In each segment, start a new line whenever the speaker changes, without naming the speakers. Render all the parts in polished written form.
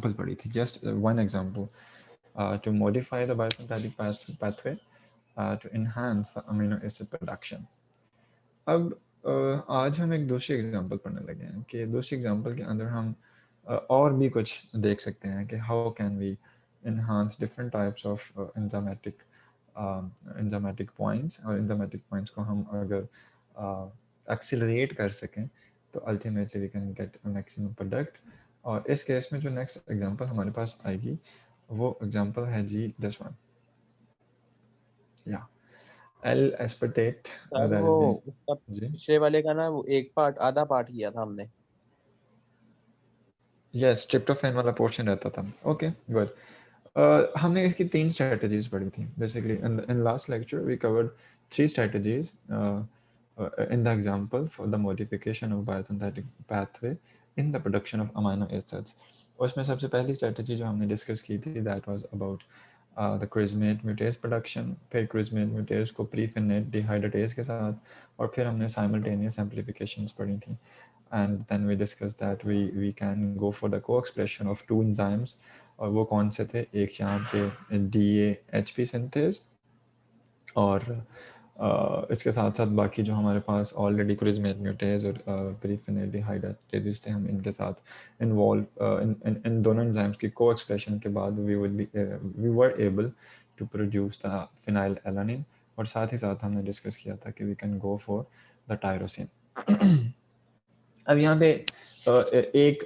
Example पढ़ी थी, just one example, to modify the biosynthetic pathway to enhance the amino acid production. अब आज हम एक दूसरी एग्जांपल पढ़ने लगे हैं कि दूसरी एग्जांपल के अंदर हम और भी कुछ देख सकते हैं कि how can we enhance different types of enzymatic points, और enzymatic points को हम अगर accelerate कर सकें तो ultimately we can get a maximum product. और इस केस में जो नेक्स्ट एग्जांपल हमारे पास आएगी वो एग्जांपल है जी दिस वन, या एल एस्पर्टेट
सर
दैट
वो
इज बीइंग
उसका
जी
पिछले वाले का ना वो एक पार्ट आधा पार्ट किया था हमने।
यस ट्रिप्टोफैन वाला पोर्शन रहता था। Okay good. हमने इसकी 3 स्ट्रेटजीज पढ़ी थी basically in last lecture we covered 3 strategies in the example for the modification of biosynthetic pathway in the production of amino acids. उसमें सबसे पहली स्ट्रेटजी जो हमने डिस्कस की थी that was about the chorismate mutase production, फिर chorismate म्यूटेज को प्रीफिनेट डिहाइड्रेटेज के साथ, और फिर हमने साइमल्टेनियस एम्प्लीफिकेशंस पढ़ी थी, and then we discussed that we can go for the co-expression of 2 enzymes, और वो कौन से थे, एक यहाँ पे DAHP सिंथेज और इसके साथ साथ बाकी जो हमारे पास ऑलरेडी क्रिस्मेट म्यूटेज और प्रीफिनेट डिहाइड्रेटेज थे, हम इनके साथ इन्वॉल्व इन दोनों एंजाइम्स की को एक्सप्रेशन के बाद we were able to produce the phenylalanine एलानिन, और साथ ही साथ हमने डिस्कस किया था कि we can go for the tyrosine. अब यहाँ पे एक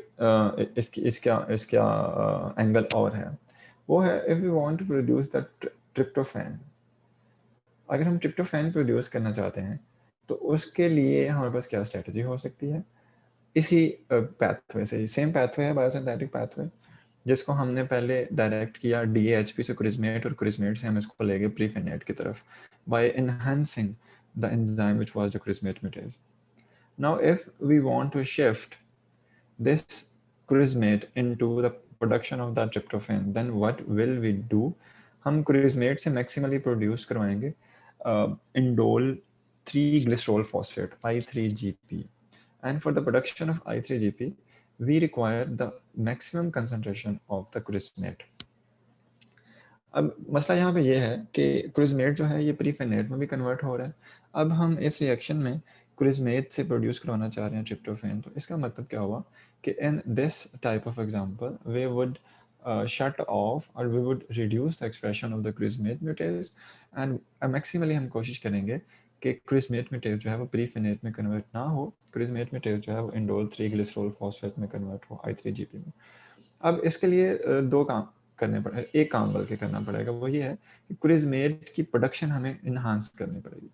इसका इसका एंगल और है, वो है if we want to produce the tryptophan. अगर हम ट्रिप्टोफैन प्रोड्यूस करना चाहते हैं तो उसके लिए हमारे पास क्या स्ट्रेटजी हो सकती है, इसी पैथवे से, सेम पैथवे है बायोसिंथेटिक पैथवे जिसको हमने पहले डायरेक्ट किया DAHP से क्रिस्मेट, और क्रिस्मेट से हम इसको ले गए प्रीफिनेट की तरफ by enhancing the enzyme which was the chorismate mutase. Now if we want to shift this crismate into the production of that tryptophan, then what will we do? हम क्रिस्मेट से मैक्सिमली प्रोड्यूस करवाएंगे indole 3 glycerol phosphate I3GP, and for the production of I3GP we require the maximum concentration of the crismate. अब मसला यहाँ पे ये है कि क्रिस्मेट जो है ये प्रीफेनेट में भी कन्वर्ट हो रहा है। अब हम इस रिएक्शन में क्रिस्मेट से प्रोड्यूस करवाना चाह रहे हैं ट्रिप्टोफैन, तो इसका मतलब क्या हुआ कि in this type of example we would shut off और we would reduce the expression of the chorismate mutase, and maximally हम कोशिश करेंगे कि क्रिस्मेट म्यूटेज जो है वो प्रीफेनेट में कन्वर्ट ना हो, क्रिस्मेट म्यूटेज जो है वो इंडोल 3 ग्लिसरॉल फॉस्फेट में कन्वर्ट हो I3GP में। अब इसके लिए दो काम करने पड़े, एक काम बल्कि करना पड़ेगा, वो ये है कि क्रिस्मेट की प्रोडक्शन हमें इन्हांस करनी पड़ेगी।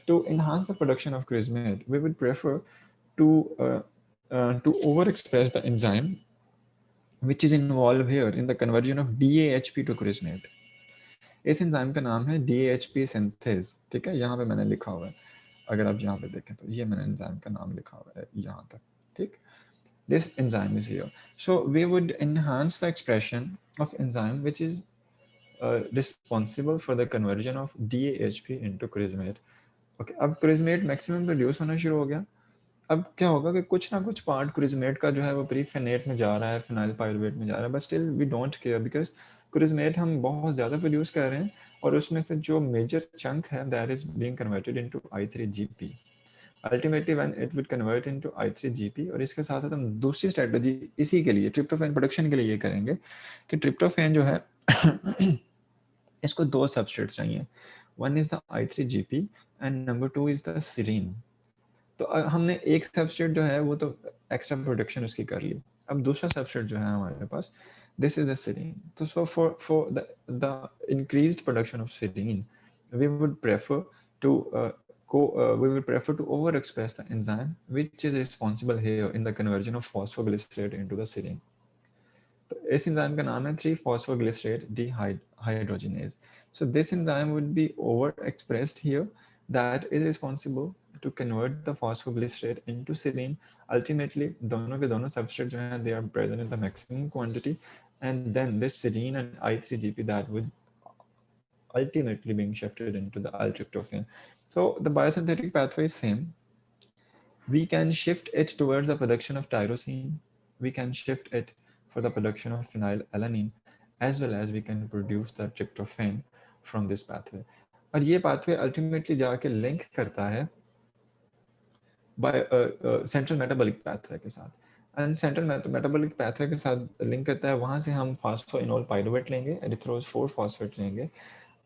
To enhance the production of chorismate we would prefer to over express the enzyme which is involved here in the conversion of DAHP to क्रिस्मेट। इस एंजाइम का नाम है DAHP सिंथेज, ठीक है, यहाँ पे मैंने लिखा हुआ है, अगर आप यहाँ पे देखें तो ये मैंने एंजाइम का नाम लिखा हुआ है यहाँ तक, ठीक। This enzyme is here. So we would enhance the expression of enzyme which is responsible for the conversion of DAHP into क्रिस्मेट। Okay, अब क्रिस्मेट मैक्सिमम प्रोड्यूस होना शुरू हो गया। अब क्या होगा कि कुछ ना कुछ पार्ट क्रिस्मेट का जो है वो प्रीफेनेट में जा रहा है, फिनाइल पायरुवेट में जा रहा है, but still we don't care because chorismate हम बहुत ज़्यादा प्रोड्यूस कर रहे हैं, और उसमें से जो मेजर चंक है that is being converted into I3GP। Ultimately when it would convert into I3GP, और इसके साथ साथ हम दूसरी स्ट्रेटजी इसी के लिए ट्रिप्टोफैन प्रोडक्शन के लिए ये करेंगे कि ट्रिप्टोफैन जो है इसको 2 सबस्ट्रेट्स चाहिए, one is the I3GP and number 2 is the serine. तो हमने एक सबस्ट्रेट जो है वो तो एक्स्ट्रा प्रोडक्शन उसकी कर ली, अब दूसरा सबस्ट्रेट जो है हमारे पास दिस इज द सीरीन। तो so for the increased production of serine we would prefer to we would prefer to overexpress the enzyme which is responsible here in the conversion of phosphoglycerate into the serine. तो इस enzyme का नाम है 3-phosphoglycerate dehydrogenase. So this enzyme would be overexpressed here, that is responsible to convert the phosphoglycerate into serine. Ultimately दोनों के दोनों substrate जो हैं they are present in the maximum quantity, and then this serine and I3GP that would ultimately being shifted into the L-tryptophan. So the biosynthetic pathway is same. We can shift it towards the production of tyrosine. We can shift it for the production of phenylalanine, as well as we can produce the tryptophan from this pathway. और ये pathway ultimately जाके link करता है by central metabolic pathway के साथ, and central metabolic pathway के साथ link करता है, वहाँ से हम फास्फोइनोल पाइरुवेट लेंगे, एरिथ्रोज 4 फॉस्फेट लेंगे,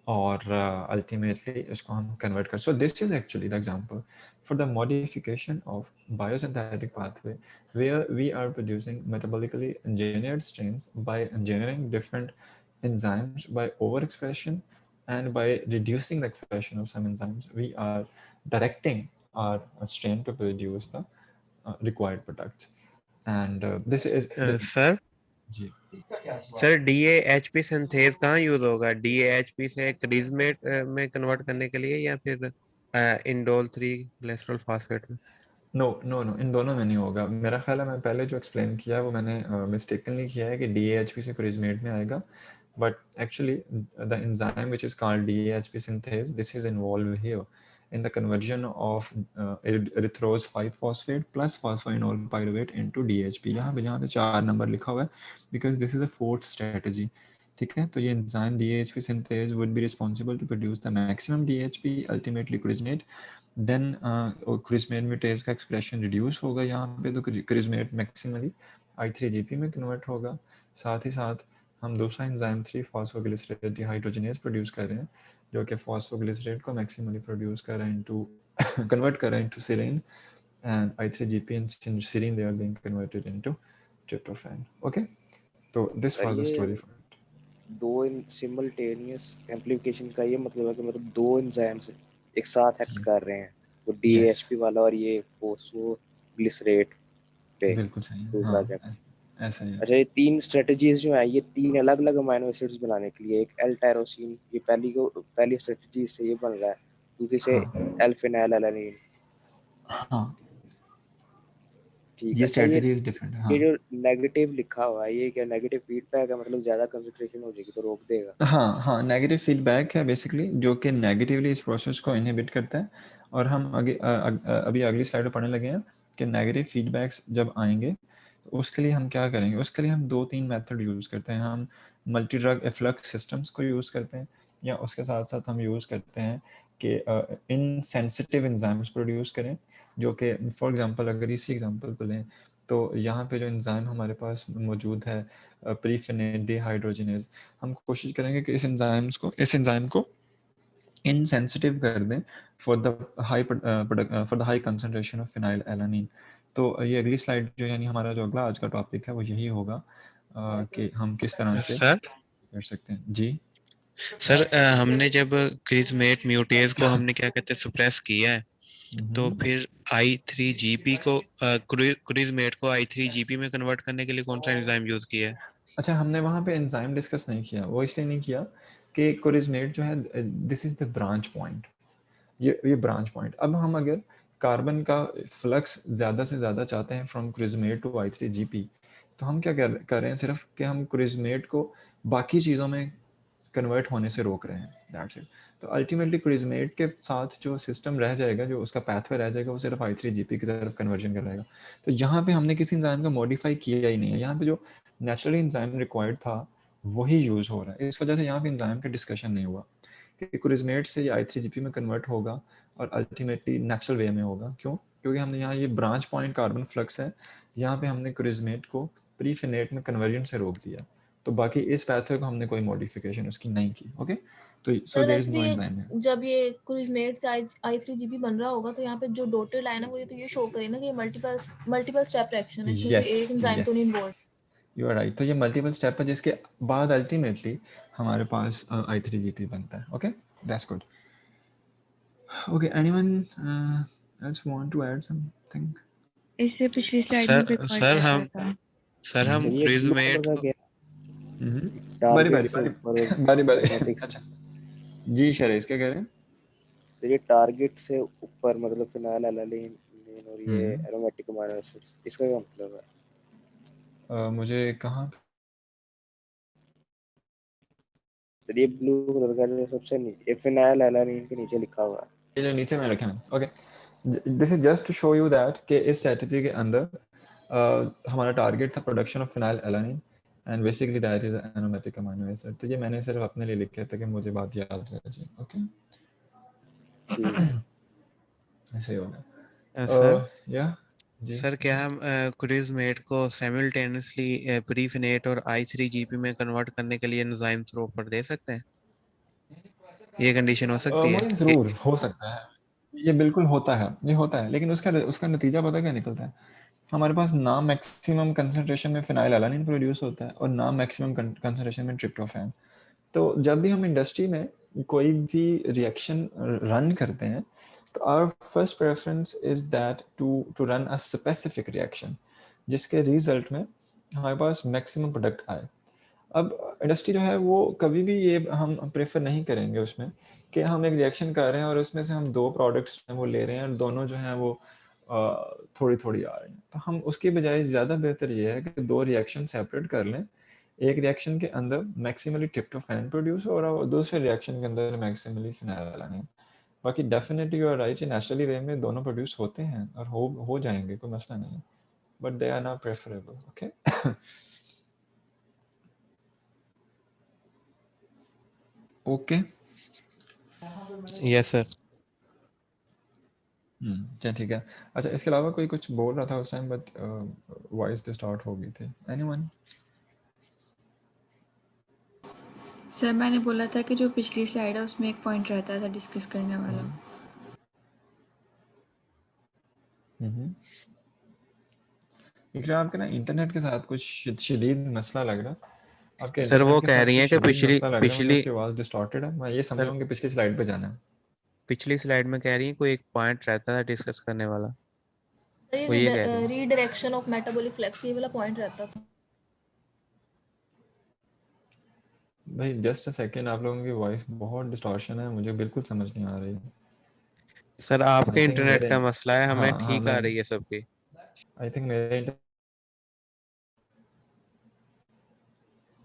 और अल्टीमेटली इसको हम कन्वर्ट कर. So this is actually the example for the modification of biosynthetic pathway where we are producing metabolically engineered strains by engineering different enzymes by overexpression, and by reducing the expression of some enzymes we are directing our strain to produce the required products. And this is the
sir
ji
sir DAHP synthase कहाँ use होगा? DAHP से क्रिजमेट में convert करने के लिए, या फिर indole 3 cholesterol phosphate में?
नो नो नो, इन दोनों में नहीं होगा. मेरा ख्याल है मैं पहले जो एक्सप्लेन किया है वो मैंने मिस्टेकनली किया है कि DAHP से क्रिजमेट में आएगा, but actually the enzyme which is called DAHP synthase, this is involved here in the conversion of erythrose 5-phosphate plus phosphoenol pyruvate into DHP. यहाँ पे 4 नंबर लिखा हुआ है because this is the fourth strategy. ठीक है, तो ये enzyme DAHP synthase would be responsible to produce the maximum DHP, ultimately crismate. Then crismate mutase का expression reduce होगा यहाँ पे, तो crismate maximally I3GP में convert होगा. साथ ही साथ हम दूसरा एंजाइम 3-फॉस्फोग्लिसरेट डिहाइड्रोजनेज प्रोड्यूस कर रहे हैं, जो कि फॉस्फोग्लिसरेट को मैक्सिमली प्रोड्यूस कर रहा है इनटू कन्वर्ट कर रहा है into serine, and I3GP and serine they are being converted into tryptophan. Okay, तो this was the story for it.
Though in simultaneous amplification का ये मतलब है कि मतलब दो एंजाइम्स एक साथ एक्ट कर रहे हैं, वो DAHP वाला और ये फॉस्फोग्लिसरेट पे.
बिल्कुल सही है,
दूसरा
हाँ,
क्या?
ऐसा ही है.
अच्छा, ये 3 स्ट्रेटजीज जो है, ये 3 अलग अलग अमाइनो एसिड्स बनाने के लिए. एक एल टायरोसिन, ये पहली स्ट्रेटजी से ये बन रहा है, दूसरी से एल फेनिलएलनिन.
हाँ,
ठीक
ये
है. अच्छा,
स्ट्रेटजी इज डिफरेंट. हाँ
ये जो नेगेटिव लिखा हुआ है, ये क्या नेगेटिव फीडबैक है? मतलब ज्यादा कंसंट्रेशन हो जाएगी तो रोक देगा?
हाँ हाँ, नेगेटिव फीडबैक है बेसिकली, जो कि नेगेटिवली इस प्रोसेस को इनहिबिट करता है. और हम अभी अगली स्लाइड में पढ़ने लगे हैं कि नेगेटिव फीडबैक्स जब आएंगे तो उसके लिए हम क्या करेंगे. उसके लिए हम 2-3 मेथड यूज़ करते हैं. हम मल्टी ड्रग एफ्लक्स सिस्टम्स को यूज़ करते हैं, या उसके साथ साथ हम यूज़ करते हैं कि इन सेंसिटिव एंजाइम्स प्रोड्यूस करें, जो कि फॉर एग्जांपल अगर इसी एग्जांपल को लें तो यहाँ पे जो एंजाइम हमारे पास मौजूद है प्रीफिनेट डिहाइड्रोजनेज, हम कोशिश करेंगे कि इस एंजाइम को इनसेंसिटिव कर दें for the high concentration of phenylalanine. तो ये अगली स्लाइड जो यानी हमारा जो अगला आज का टॉपिक है वो यही होगा कि हम किस तरह से
सर
कर सकते हैं. जी
सर हमने जब क्रिजमेट म्यूटेज को हमने क्या कहते हैं सप्रेस किया है, तो फिर I3GP को क्रिजमेट को I3GP में कन्वर्ट करने के लिए कौन सा एंजाइम यूज किया है?
अच्छा, हमने वहाँ पे एंजाइम डिस्कस नहीं किया. वो इसलिए नहीं किया कि कोरिजमेट जो है this is the branch point. ये ब्रांच पॉइंट. अब हम अगर कार्बन का फ्लक्स ज़्यादा से ज़्यादा चाहते हैं फ्रॉम क्रिजमेट टू I3GP, तो हम क्या कर रहे हैं सिर्फ कि हम क्रिजमेट को बाकी चीज़ों में कन्वर्ट होने से रोक रहे हैं. That's it. तो अल्टीमेटली क्रिजमेट के साथ जो सिस्टम रह जाएगा, जो उसका पाथवे रह जाएगा, वो सिर्फ I3GP की तरफ कन्वर्जन कराएगा. तो यहाँ पे हमने किसी एंजाइम का मॉडिफाई किया ही नहीं है. यहाँ पे जो नेचुरली एंजाइम रिक्वायर्ड था वही यूज़ हो रहा है. इस वजह से यहाँ पे एंजाइम का डिस्कशन नहीं हुआ कि क्रिजमेट से ये I3GP में कन्वर्ट होगा और अल्टीमेटली नेचुरल वे में होगा. क्यों? क्योंकि हमने यहाँ ये ब्रांच पॉइंट कार्बन फ्लक्स है, यहाँ पे हमने क्रिजमेट को प्रीफिनेट में कन्वर्जन से रोक दिया. तो बाकी इस पाथवे को हमने कोई मॉडिफिकेशन उसकी नहीं की. ओके, तो so there is no enzyme है.
जब ये क्रिजमेट से I3GP बन रहा होगा तो यहाँ पे जो डॉटेड लाइन है वो ये शो करे ना कि मल्टीपल स्टेप रिएक्शन है, इसमें
Yes,
एक एंजाइम तो नहीं इन्वॉल्व.
You are right. तो ये मल्टीपल स्टेप है जिसके बाद अल्टीमेटली हमारे पास I3GP बनता है. Okay, that's good. Okay, anyone else want to add something?
इससे पिछली स्लाइड में भी
सर हम
ये
क्रिजमेट
मतलब क्या
बारी
टारगेट से ऊपर
बारी. अच्छा जी शरेश, क्या कह रहे हैं?
तो ये टारगेट से ऊपर मतलब फिनाइलएलानिन और ये एरोमेटिक अमाइनो एसिड्स, इसका क्या मतलब है?
मुझे कहाँ
तो ये ब्लू कलर का जो सबसे नीचे फिनाइलएलानिन के नीचे लिखा हुआ है,
ये नीचे में रखे हैं. Okay, this is just to show you that कि इस स्ट्रेटजी के अंदर हमारा टारगेट था production of phenylalanine, and basically that is aromatic amino acid. तो ये मैंने सिर्फ अपने लिए लिखा था कि मुझे बात याद रह जाए। ओके, ऐसे ही होगा।
सर
या जी
सर क्या हम क्रिज मेट को साइमल्टेनियसली प्रीफिनेट और I3GP में कन्वर्ट करने के लिए एंजाइम थ्रो पर दे सकते हैं? ये कंडीशन हो सकती है
वही जरूर हो सकता है, ये बिल्कुल होता है, ये होता है, लेकिन उसका उसका नतीजा पता क्या निकलता है? हमारे पास ना मैक्सिमम कंसंट्रेशन में फिनाइल एलानिन प्रोड्यूस होता है और ना मैक्सिमम कंसंट्रेशन में ट्रिप्टोफैन। तो जब भी हम इंडस्ट्री में कोई भी रिएक्शन रन करते हैं, तो our first preference is that to run a specific reaction जिसके रिजल्ट में हमारे पास मैक्सिमम प्रोडक्ट आए। अब इंडस्ट्री जो है वो कभी भी ये हम प्रेफर नहीं करेंगे उसमें कि हम एक रिएक्शन कर रहे हैं और उसमें से हम 2 प्रोडक्ट्स वो ले रहे हैं और दोनों जो हैं वो थोड़ी थोड़ी आ रही हैं। तो हम उसके बजाय ज़्यादा बेहतर ये है कि 2 रिएक्शन सेपरेट कर लें। एक रिएक्शन के अंदर मैक्सिमली ट्रिप्टोफैन प्रोड्यूस हो रहा हो, दूसरे रिएक्शन के अंदर मैक्सिमली फिनाइलएलानाइन। बाकी definitely you are right, naturally way में दोनों प्रोड्यूस होते हैं और हो जाएंगे, कोई मसला नहीं है, but they are not preferable. Okay, okay,
yes sir.
चल ठीक है। अच्छा, इसके अलावा कोई कुछ बोल रहा था उस टाइम बट वॉइस डिस्टॉर्ट हो गई थी। एनीवन?
सर मैंने बोला था कि जो पिछली स्लाइड है उसमें एक पॉइंट रहता था डिस्कस करने वाला।
इकरा, आपके ना इंटरनेट के साथ कुछ शदीद मसला लग रहा। आपके
सर वो
इंटरनेट के
कह
साथ
रही
कुछ
हैं कि
शदीद
पिछली
मसला लग रहा है, मुझे
पिछली
आपकी आवाज़ डिस्टॉर्टेड है। मैं ये समझ रहा
सर
हूँ कि पिछली स्लाइड पे जाना है।
पिछली स्लाइड में कह रही हैं कोई एक पॉइंट रहता था डिस्कस करने वाला,
सर
वो ये कह रही
ये
हैं।
रीडायरेक्शन ऑफ मेटाबॉलिक फ्लक्स ये वाला पॉइंट रहता था।
भाई जस्ट अ सेकेंड, आप लोगों की वॉइस बहुत डिस्टॉर्शन है, मुझे बिल्कुल समझ नहीं आ रही।
सर
आई
आपके
थिंक
इंटरनेट
मेरे
का मसला है,
हाँ
हमें
हाँ
ठीक आ
मैं
रही है सबकी।
आई थिंक मेरे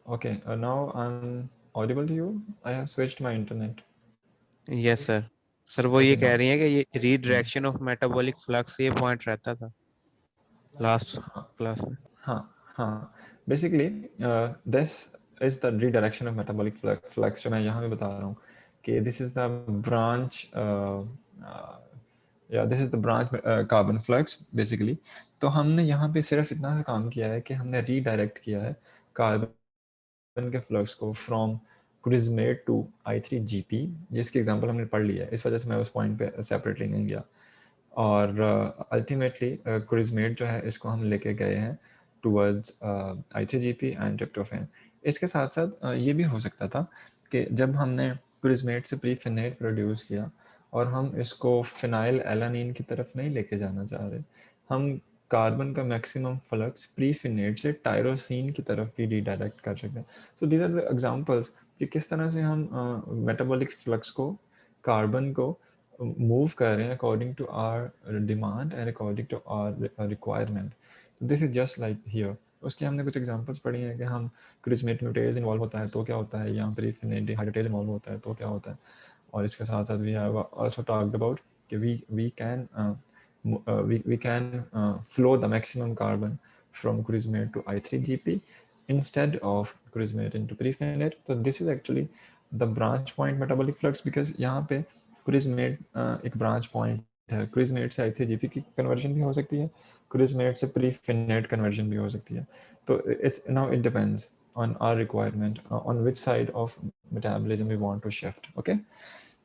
okay, now I am audible to you. I have switched my internet.
Yes sir. Sir वो ये
ओके
कह
नाउ
रही हैं कि ये रीडायरेक्शन ऑफ मेटाबॉलिक फ्लक्स ये पॉइंट रहता था लास्ट क्लास में।
हाँ हाँ, basically this is the redirection of metabolic flux जो मैं यहाँ पे बता रहा हूँ कि दिस इज द ब्रांच या this is the branch carbon flux basically. तो हमने यहाँ पे सिर्फ इतना सा काम किया है कि हमने रीडायरेक्ट किया है कार्बन के फ्लक्स को फ्रॉम क्रिजमेट टू I3GP, जिसकी एग्जांपल हमने पढ़ लिया है, इस वजह से मैं उस पॉइंट पे सेपरेटली नहीं गया। और अल्टीमेटली क्रिजमेट जो है इसको हम लेके गए हैं टूवर्ड्स I3GP एंड ट्रिप्टोफैन। इसके साथ साथ ये भी हो सकता था कि जब हमने क्रिजमेट से प्रीफिनेट प्रोड्यूस किया और हम इसको फिनाइल एलानिन की तरफ नहीं लेके जाना चाह रहे, हम कार्बन का मैक्सिमम फ्लक्स प्रीफिनेट से टायरोसिन की तरफ भी रीडायरेक्ट कर सकते हैं। So these are the examples कि किस तरह से हम मेटाबॉलिक फ्लक्स को, कार्बन को मूव कर रहे हैं according to our demand and according to our requirement. This is just like here. उसके हमने कुछ एग्जांपल्स पढ़ी हैं कि हम क्रिजमेट म्यूटेज इन्वॉल्व होता है तो क्या होता है, या प्रीफिनेट डिहाइड्रेटेज इन्वॉल्व होता है तो क्या होता है। और इसके साथ साथ we have also talked about कि we can flow the maximum carbon from crismate to I3GP instead of crismate into prefenate. So this is actually the branch point metabolic flux because यहाँ पे crismate एक branch point है। crismate से I3GP की conversion भी हो सकती है, crismate से prefenate conversion भी हो सकती है। तो it's now it depends on our requirement on which side of metabolism we want to shift. Okay,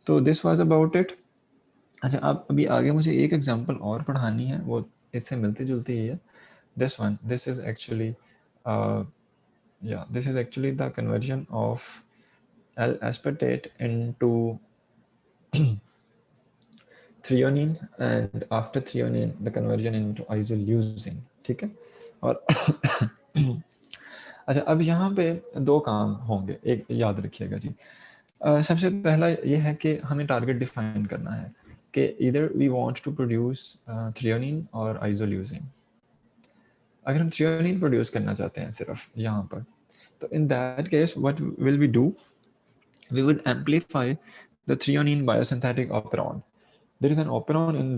तो this was about it. अच्छा, आप अभी आगे मुझे एक एग्जांपल और पढ़ानी है, वो इससे मिलती जुलती ही है। This one, this is actually this is actually the conversion of L-aspartate into threonine and after threonine the conversion into isoleucine। ठीक है, और अच्छा अब यहाँ पे 2 काम होंगे, एक याद रखिएगा जी। सबसे पहला ये है कि हमें टारगेट डिफाइन करना है कि इधर we want to produce threonine और आइसोल्यूसिन। अगर हम थ्रियोनिन प्रोड्यूस करना चाहते हैं सिर्फ यहाँ पर, तो in that case what will we do, we would amplify the threonine biosynthetic operon. There is an operon in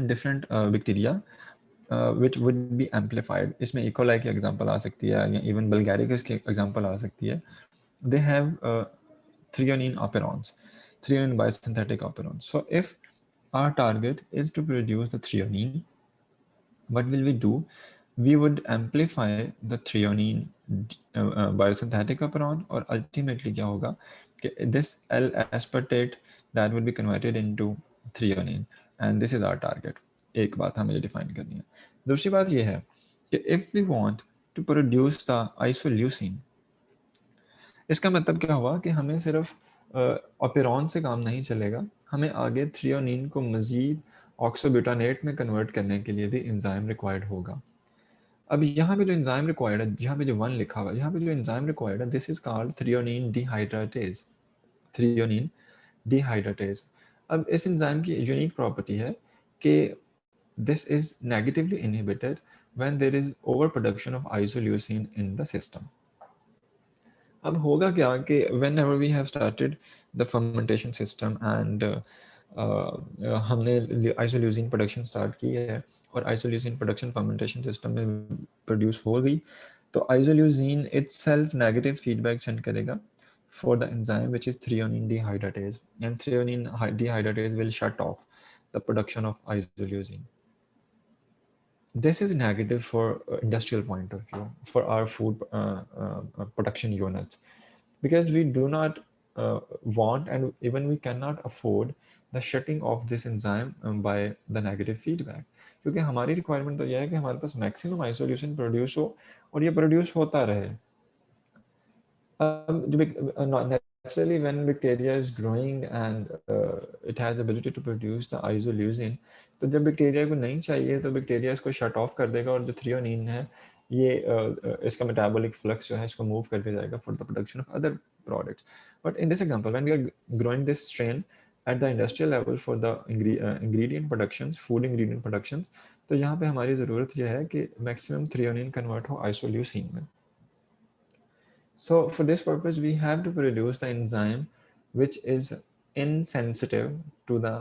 different bacteria which would be amplified. इसमें E. coli की example आ सकती है या even Bulgaricus की example आ सकती है. They have threonine operons, threonine biosynthetic operons. So if our target is to produce the threonine, what will we do? We would amplify the threonine biosynthetic operon, और ultimately क्या होगा कि this L-aspartate that would be converted into threonine, and this is our target. एक बात हमें define करनी है. दूसरी बात ये है कि if we want to produce the isoleucine, इसका मतलब क्या हुआ कि हमें सिर्फ ऑपेरॉन से काम नहीं चलेगा, हमें आगे थ्रियोनिन को मज़ीद ऑक्सोब्यूटानेट में कन्वर्ट करने के लिए भी एंजाइम रिक्वायर्ड होगा. अब यहाँ पे जो एंजाइम रिक्वायर्ड है, यहाँ पे जो 1 लिखा हुआ है, यहाँ पे जो एंजाइम रिक्वायर्ड है, this is called threonine dehydratase. Threonine dehydratase. अब इस एंजाइम की यूनिक प्रॉपर्टी है कि this is negatively inhibited when there is overproduction of isoleucine in the system. अब होगा क्या कि whenever we have started the fermentation system and हमने isoleucine production start की है और isoleucine production fermentation system में produce हो गई, तो isoleucine itself negative feedback send करेगा for the enzyme which is threonine dehydratase, and threonine dehydratase will shut off the production of isoleucine. This is negative for industrial point of view, for our food production units, because we do not want and even we cannot afford the shutting off this enzyme by the negative feedback. क्योंकि हमारी requirement तो यह है कि हमारे पास maximum isoleucine produce हो और ये produce होता रहे. Naturally, when bacteria is growing and it has ability to produce the isoleucine, तो जब बैक्टीरिया को नहीं चाहिए तो बैक्टीरिया इसको शट ऑफ कर देगा और जो थ्रियोनिन है ये इसका मेटाबॉलिक फ्लक्स जो है इसको मूव करके जाएगा for the production of other products. But in this example when we are growing this strain at the industrial level for the ingredient productions, food ingredient productions, तो यहाँ पे हमारी ज़रूरत यह है कि मैक्सिमम थ्रियोनिन कन्वर्ट हो आइसोल्यूसिन में. So for this purpose, we have to produce the enzyme which is insensitive to the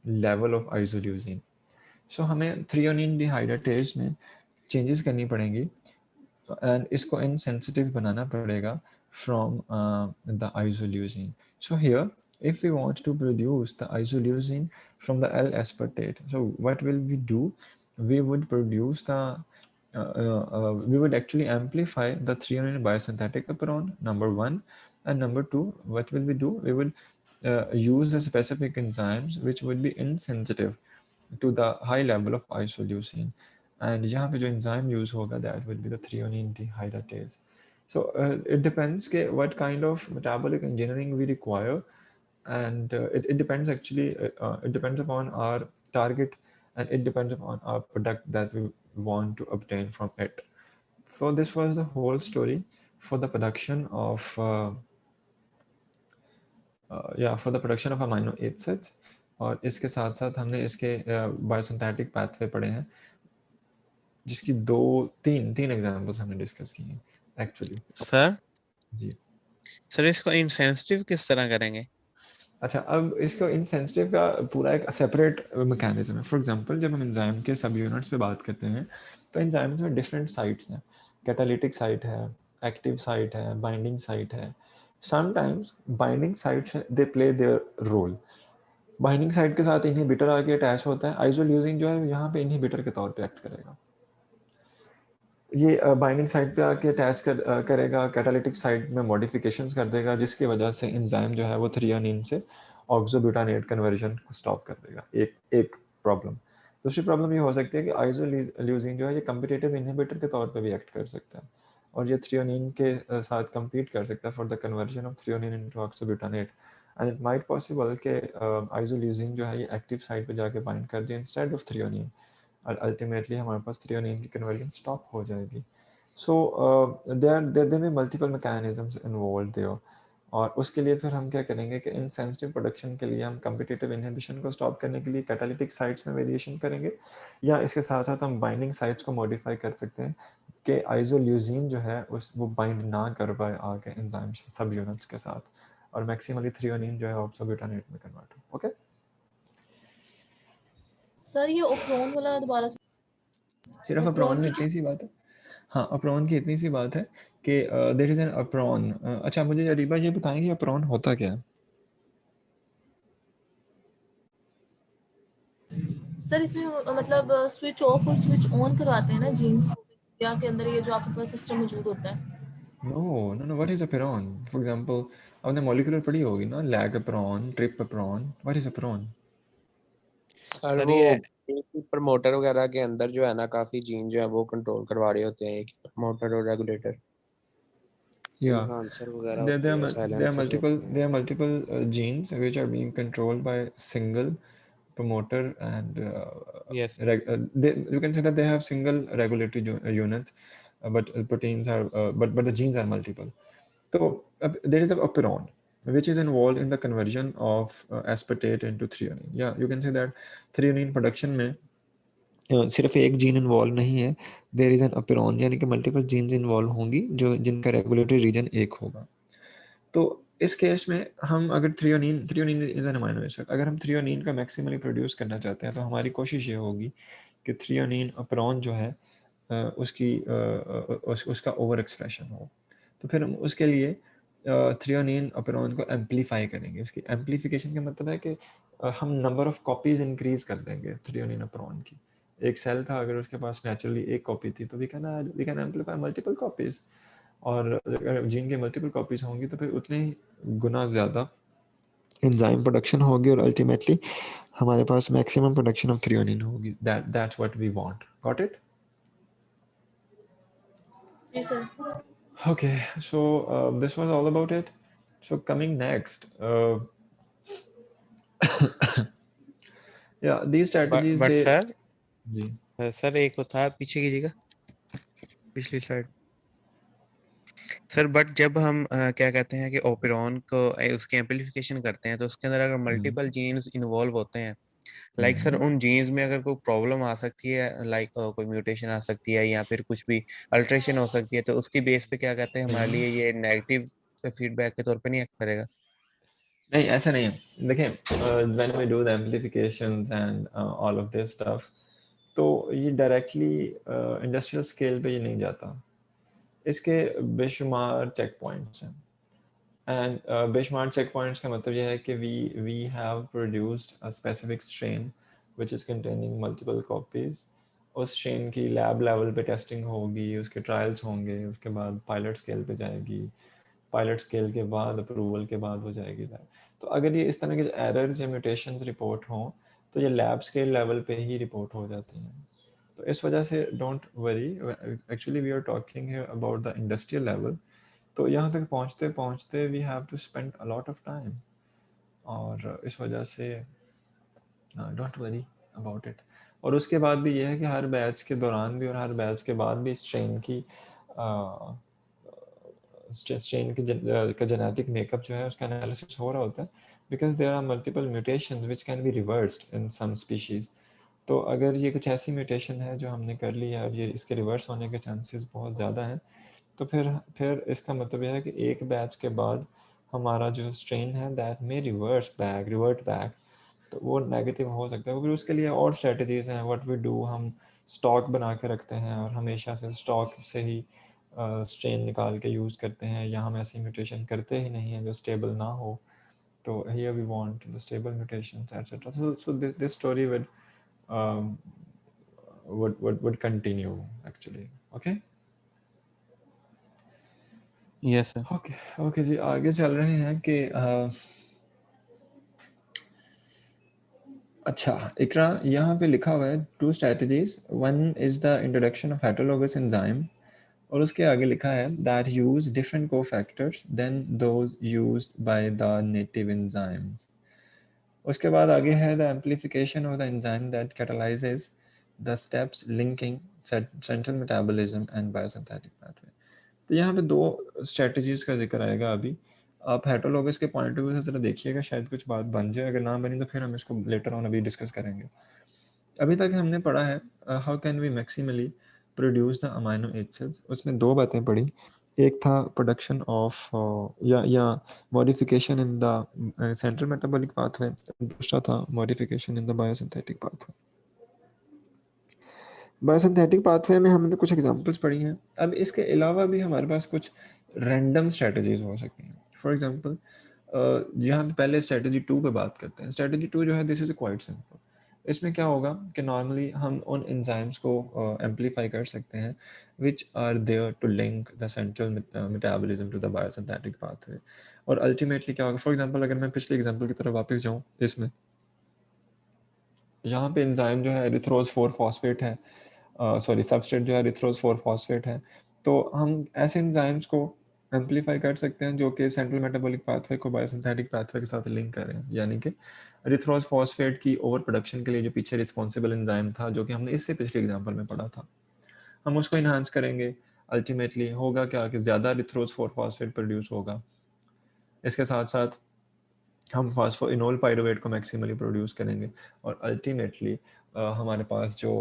level of isoleucine. So हमें threonine dehydratase में changes करनी पड़ेंगी and इसको insensitive बनाना पड़ेगा from the isoleucine. So here, if we want to produce the isoleucine from the L-aspartate, so what will we do? We would produce the we would actually amplify the threonine biosynthetic operon, number 1, and number 2, what will we do? We would use the specific enzymes which would be insensitive to the high level of isoleucine, and यहाँ पे जो enzyme use होगा that would be the threonine dehydratase. So it depends के what kind of metabolic engineering we require, and it depends actually it depends upon our target, and it depends upon our product that we want to obtain from it. So this was the whole story for the production of for the production of amino acids. और इसके साथ साथ हमने इसके biosynthetic pathway पढ़े हैं जिसकी तीन एग्जांपल्स हमने डिस्कस किए हैं एक्चुअली.
सर
जी
सर इसको इनसेंसिटिव किस तरह करेंगे?
अच्छा, अब इसको इनसेंसिटिव का पूरा एक सेपरेट मैकेनिज्म है. फॉर एग्जांपल जब हम एंजाइम के सब यूनिट्स पे बात करते हैं तो एंजाइम्स में डिफरेंट साइट्स हैं. कैटालिटिक साइट है, एक्टिव साइट है, बाइंडिंग साइट है. Sometimes binding sites they play their role. Binding site के साथ इनहिबिटर आके अटैच होता है. आइसोल्यूसिन जो है यहाँ पे इनहिबिटर के तौर पे एक्ट करेगा. ये बाइंडिंग साइट पे आके अटैच करेगा, कैटालिटिक साइट में मॉडिफिकेशंस कर देगा जिसकी वजह से एंजाइम जो है वो थ्रियोनिन से ऑक्सोब्यूटानेट कन्वर्जन को स्टॉप कर देगा. एक प्रॉब्लम. दूसरी प्रॉब्लम ये हो सकती है कि आइसोल्यूसिन जो है ये कम्पिटिटिव इनहिबिटर के तौर पे भी एक्ट कर सकता है और ये थ्रियोनिन के साथ कम्पीट कर सकता है for the conversion of threonine into oxobutanoate. And it might possible के आइसोल्यूसिन जो है ये एक्टिव साइट पे जाके बाइंड कर दे इंस्टेड ऑफ थ्रियोनिन, और अल्टीमेटली हमारे पास थ्रियोनिन की कन्वर्जन स्टॉप हो जाएगी. सो देयर में मल्टीपल मैकेनिज्म्स इन्वॉल्व देयर, और उसके लिए फिर हम क्या करेंगे कि इनसेंसिटिव प्रोडक्शन के लिए हम कम्पिटिटिव इनहिबिशन को स्टॉप करने के लिए कैटालिटिक साइट्स में वेरिएशन करेंगे, या इसके साथ साथ हम बाइंडिंग साइट्स को मॉडिफाई कर सकते हैं कि आइसोल्यूसिन जो है वो बाइंड ना कर पाए आगे एंजाइम सब यूनिट्स के साथ, और मैक्सिमली थ्रियोनिन जो है ऑक्सोब्यूटानेट में कन्वर्ट हो. ओके
सर ये ओप्रोन वाला दोबारा से
सिर्फ अप्रॉन में इतनी सी बात है। हाँ, अप्रॉन की इतनी सी बात है कि देयर इज एन अप्रॉन। अच्छा, मुझे अरीबा ये बताएंगे अप्रॉन होता क्या है?
सर इसमें मतलब स्विच ऑफ और स्विच ऑन करवाते हैं ना जीन्स को या के अंदर, ये जो आपके पास सिस्टम मौजूद होता है।
No no no, what is operon? For example आपने मॉलिक्यूलर पढ़ी होगी ना, lac operon, trp operon, what is operon?
Sir
sir
वो
ये
एक प्रमोटर वगैरह के अंदर जो है ना, काफी जीन जो है वो कंट्रोल करवा रहे होते हैं, एक प्रमोटर और रेगुलेटर।
Yeah,
इन्हांसर वगैरह
there
होते
there are
हैं,
mul-
साइलेंसर जो।
there are multiple genes which are being controlled by single promoter and
yes
you can say that they have single regulatory units, but proteins are but the genes are multiple. So there is a operon which is involved in the conversion of aspartate into threonine. Yeah, you can say that threonine production में सिर्फ एक gene involve नहीं है, there is an अपेरॉन, यानी कि multiple genes involve होंगी जो जिनका रेगुलेटरी रीजन एक होगा। तो इस केस में हम अगर threonine is an amino acid, अगर हम थ्रियोनिन का मैक्सिमली प्रोड्यूस करना चाहते हैं तो हमारी कोशिश ये होगी कि थ्रियोनिन अपेरॉन जो है उसका ओवर एक्सप्रेशन हो। तो फिर हम उसके लिए थ्रियोनिन अपेरॉन को एम्पलीफाई करेंगे। उसकी एम्पलीफिकेशन का मतलब है कि हम नंबर ऑफ कॉपीज इंक्रीज कर देंगे थ्रियोनिन अपेरॉन की। एक सेल था, अगर उसके पास नेचुरली एक कॉपी थी तो we can amplify multiple copies, और अगर जीन के मल्टीपल कॉपीज होंगी तो फिर उतने ही गुना ज़्यादा एंजाइम प्रोडक्शन होगी और अल्टीमेटली हमारे पास मैक्सिमम प्रोडक्शन ऑफ थ्रियोनिन होगी। That's what we want. Got it?
जी sir.
Okay, so this was all about it. So coming next, yeah, these strategies
but
they
sir
ji
sir एक था, पीछे कीजिएगा, पिछली स्लाइड। सर बट जब हम क्या कहते हैं कि ओपेरॉन को उसकी एम्पलीफिकेशन करते हैं तो उसके अंदर अगर मल्टीपल जीन्स इन्वॉल्व होते हैं, लाइक सर उन जीन्स में अगर कोई प्रॉब्लम आ सकती है, लाइक कोई म्यूटेशन आ सकती है या फिर कुछ भी अल्ट्रेशन हो सकती है, तो उसकी बेस पे क्या कहते हैं हमारे लिए ये नेगेटिव फीडबैक के तौर पे नहीं एक्ट करेगा?
नहीं, ऐसा नहीं है। देखें, when we do the amplifications and all of this stuff, तो ये डायरेक्टली इंडस्ट्रियल स्केल पे ये नहीं जाता। इसके बेशुमार चेक पॉइंट्स हैं, एंड बेशुमार चेक पॉइंट्स का मतलब ये है कि we have produced a specific strain which is containing multiple copies. उस स्ट्रेन की लैब लेवल पे टेस्टिंग होगी, उसके ट्रायल्स होंगे, उसके बाद पायलट स्केल पे जाएगी, पायलट स्केल के बाद अप्रूवल के बाद हो जाएगी लैब। तो अगर ये इस तरह के एरर्स या म्यूटेशंस रिपोर्ट हों तो ये लैब स्केल लेवल पे ही रिपोर्ट हो जाती हैं। तो इस वजह से don't worry, actually we are talking about the industrial level. तो यहाँ तक पहुँचते पहुँचते we have to spend a lot of time, और इस वजह से डोंट वरी अबाउट इट। और उसके बाद भी ये है कि हर बैच के दौरान भी और हर बैच के बाद भी स्ट्रेन की का जेनेटिक मेकअप जो है उसका एनालिसिस हो रहा होता है, because there are multiple mutations which can be reversed in some species. तो अगर ये कुछ ऐसी म्यूटेशन है जो हमने कर ली है और ये इसके रिवर्स होने के चांसेस बहुत ज़्यादा हैं, तो फिर इसका मतलब यह है कि एक बैच के बाद हमारा जो स्ट्रेन है दैट में रिवर्ट बैक, तो वो नेगेटिव हो सकता है। फिर उसके लिए और स्ट्रेटजीज़ हैं। व्हाट वी डू, हम स्टॉक बना के रखते हैं और हमेशा से स्टॉक से ही स्ट्रेन निकाल के यूज़ करते हैं, या हम ऐसी म्यूटेशन करते ही नहीं हैं जो स्टेबल ना हो। तो here we want the stable mutations etcetera. So this story would continue actually. Okay.
Yes sir.
Okay okay जी, आगे चल रहे हैं कि अच्छा इकरा, यहाँ पे लिखा हुआ है two strategies, one is the introduction of heterologous enzyme, और उसके आगे लिखा है that use different cofactors than those used by the native enzymes. उसके बाद आगे है the amplification of the enzyme that catalyses the steps linking central metabolism and biosynthetic pathway. तो यहाँ पे दो स्ट्रेटजीज का जिक्र आएगा अभी। आप हेटरोलोगस के पॉइंट ऑफ व्यू से ज़रा देखिएगा, शायद कुछ बात बन जाए, अगर ना बनी तो फिर हम इसको लेटर ऑन अभी डिस्कस करेंगे। अभी तक हमने पढ़ा है how can we maximally produce the amino acids. उसमें दो बातें पढ़ी, एक था प्रोडक्शन ऑफ या modification in the central metabolic pathway, दूसरा था modification in the biosynthetic pathway. Biosynthetic pathway में हमने कुछ एग्जांपल्स पढ़ी हैं। अब इसके अलावा भी हमारे पास कुछ रैंडम स्ट्रेटजीज हो सकती हैं। फॉर एग्जांपल यहाँ पे पहले स्ट्रेटजी 2 पे बात करते हैं। स्ट्रेटजी 2 जो है दिस इज क्वाइट सिंपल। इसमें क्या होगा कि नॉर्मली हम उन एंजाइम्स को एम्पलीफाई कर सकते हैं which are there to link the central metabolism to the biosynthetic pathway. और अल्टीमेटली क्या होगा, फॉर एग्जांपल अगर मैं पिछले एग्जांपल की तरफ वापस जाऊँ, इसमें यहाँ पे एंजाइम जो है एरिथ्रोज 4 फॉस्फेट है, सॉरी सबस्ट्रेट जो है एरिथ्रोज 4 फॉस्फेट है। तो हम ऐसे एंजाइम्स को एम्पलीफाई कर सकते हैं जो कि सेंट्रल मेटाबॉलिक पाथवे को बायोसिंथेटिक पाथवे के साथ लिंक कर रहे हैं, यानी कि एरिथ्रोज फॉस्फेट की ओवर प्रोडक्शन के लिए जो पीछे रिस्पॉन्सिबल एंजाइम था, जो कि हमने इससे पिछले एग्जाम्पल में पढ़ा था, हम उसको इन्हांस करेंगे। अल्टीमेटली होगा क्या कि ज़्यादा एरिथ्रोज 4 फॉस्फेट प्रोड्यूस होगा। इसके साथ साथ हम फास्फोइनोल पाइरुवेट को मैक्सिमली प्रोड्यूस करेंगे और अल्टीमेटली हमारे पास जो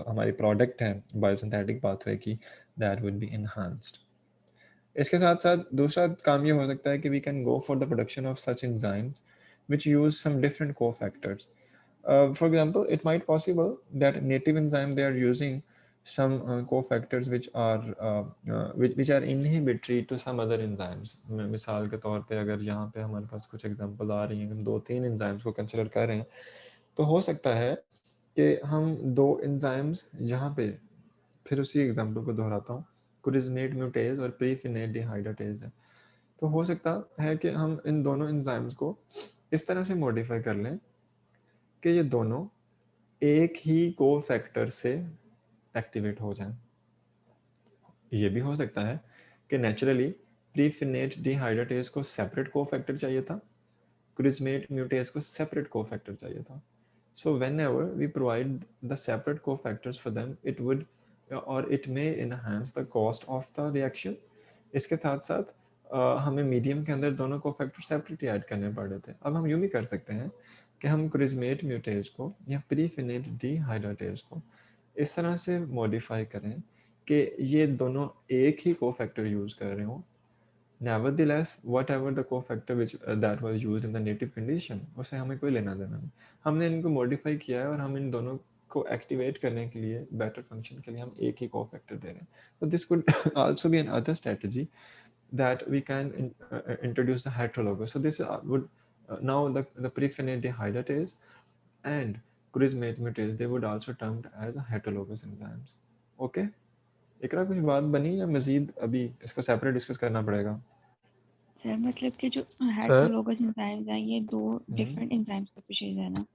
हमारी प्रोडक्ट है बायोसिंथेटिक पाथवे की, दैट वुड बी इनहांस्ड। इसके साथ साथ दूसरा काम ये हो सकता है कि we can go for the production of such enzymes which use some different cofactors. For example, it might possible that native enzyme they are using some cofactors which are inhibitory to some other enzymes. मिसाल के तौर पे अगर यहाँ पे हमारे पास कुछ example आ रही हैं, हम 2-3 एंजाइम्स को कंसिडर कर रहे हैं, तो हो सकता है कि हम 2 एंजाइम्स यहाँ पे, फिर उसी एग्जांपल को दोहराता हूँ, कुरिजनेट म्यूटेज और प्रीफिनेट डिहाइड्रेटेज है। तो हो सकता है कि हम इन दोनों एंजाइम्स को इस तरह से मॉडिफाई कर लें कि ये दोनों एक ही को फैक्टर से एक्टिवेट हो जाएं। ये भी हो सकता है कि नेचुरली प्रीफिनेट डिहाइड्रेटेज को सेपरेट को फैक्टर चाहिए था, क्रिजमेट म्यूटेज को सेपरेट को फैक्टर चाहिए था। So whenever we provide the separate cofactors for them, it would or it may enhance the cost of the reaction. इसके साथ साथ हमें मीडियम के अंदर दोनों कोफैक्टर सेपरेटली ऐड करने पड़ रहे थे। अब हम यूँ भी कर सकते हैं कि हम क्रिजमेट म्यूटेज को या प्रीफिनेट डिहाइड्रेटेज को इस तरह से मॉडिफाई करें कि ये दोनों एक ही कोफैक्टर यूज़ कर रहे हों। Nevertheless, whatever the cofactor which that was used in the native condition, उससे हमें कोई लेना देना नहीं। हमने इनको मॉडिफाई किया है और हम इन दोनों को एक्टिवेट करने के लिए, बेटर फंक्शन के लिए हम एक ही कोफैक्टर दे रहे हैं। So this could also be another strategy that we can introduce the heterologous. So this would now the prefinate dehydratase and crismate mutase, they would also termed as a heterologous enzymes. Okay? इकरा कुछ बात बनी या मजीद अभी इसको separate discuss करना पड़ेगा?
Sir मतलब कि जो हेटरोलोगस एंजाइम्स हैं ये 2 डिफरेंट एंजाइम्स का स्पीशीज है ना,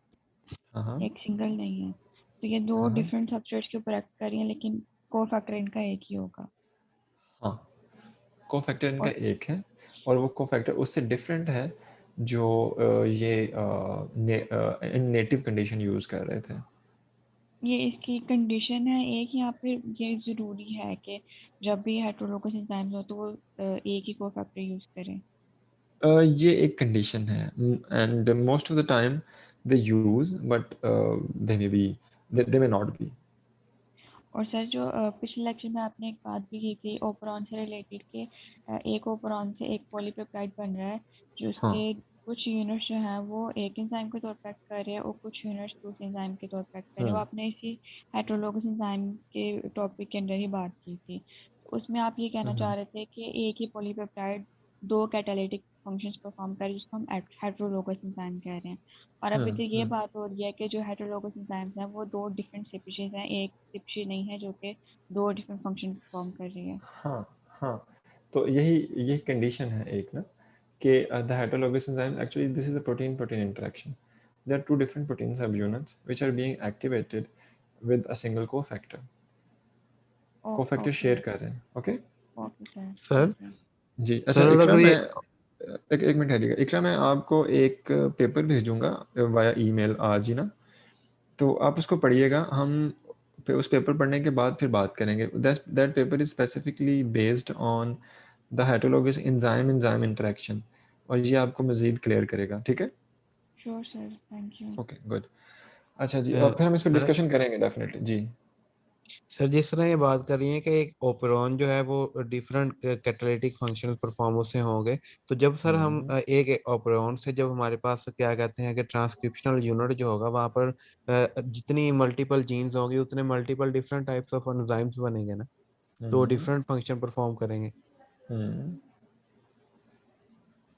हाँ
एक सिंगल नहीं है। तो ये 2 डिफरेंट सबस्ट्रेट्स के ऊपर एक्ट कर रही हैं, लेकिन कोफैक्टर इनका एक ही होगा।
हाँ, कोफैक्टर इनका एक है और वो कोफैक्टर उससे डिफरेंट है जो ये इन नेटिव कंडीशन यूज कर रहे थे।
ये इसकी कंडीशन है एक, या फिर ये ज़रूरी है कि जब भी हेटरोलोगस एंजाइम्स हो तो वो एक ही कोफैक्टर यूज़ करें?
ये एक कंडीशन है and most of the time they use but they may be they may not be.
और सर जो पिछले लेक्चर में आपने एक बात भी की थी ओपरॉन से रिलेटेड के एक ओपरॉन से एक पॉलीपेप्टाइड बन रहा है जो उसके कुछ यूनिट्स जो हैं वो एक एंजाइम के तौर पर एक्ट कर रहे हैं और कुछ यूनिट्स दूसरे एंजाइम के तौर पर एक्ट कर रहे हैं। वो आपने इसी हेटरोलोगस एंजाइम के टॉपिक के अंदर ही बात की थी। उसमें आप ये कहना चाह रहे थे कि एक ही पॉलीपेप्टाइड 2 कैटालिटिक फंक्शंस परफॉर्म कर जिसको हम हेटरोलोगस एंजाइम कह रहे हैं। और अभी तो ये बात हो रही है कि जो हेटरोलोगस एंजाइम्स हैं वो 2 डिफरेंट स्पीशीज हैं, एक स्पीशीज नहीं है जो कि 2 डिफरेंट फंक्शन परफॉर्म कर रही है।
हाँ, तो यही कंडीशन है एक ना कि the heterologous enzyme actually this is a protein-protein interaction. There are 2 different protein subunits which are being activated with a single cofactor. Cofactor share कर रहे हैं, ओके?
ओके
सर
जी, अच्छा
सर
इकरा
अगर
मैं
ये
एक मिनट ठहरिएगा। इकरा मैं आपको एक पेपर भेजूंगा वाया ईमेल आज ही ना, तो आप उसको पढ़िएगा। हम उस पेपर पढ़ने के बाद फिर बात करेंगे। That paper is specifically based on the heterologous enzyme interaction और ये आपको मजीद क्लियर करेगा, ठीक है?
Sure sir, thank you.
Okay good. अच्छा जी, और फिर हम इस पर
सर
डिस्कशन करेंगे डेफिनेटली जी।
सर जिस तरह ये बात कर रही है कि एक ओपेरॉन जो है वो डिफरेंट कैटालिटिक फंक्शन परफॉर्म उससे होंगे, तो जब सर हम एक ओपेरॉन से जब हमारे पास क्या कहते हैं कि ट्रांसक्रिप्शनल यूनिट जो होगा वहाँ पर जितनी मल्टीपल जीन्स होंगी उतने multiple different types of enzymes बनेंगे ना, तो डिफरेंट फंक्शन परफॉर्म करेंगे।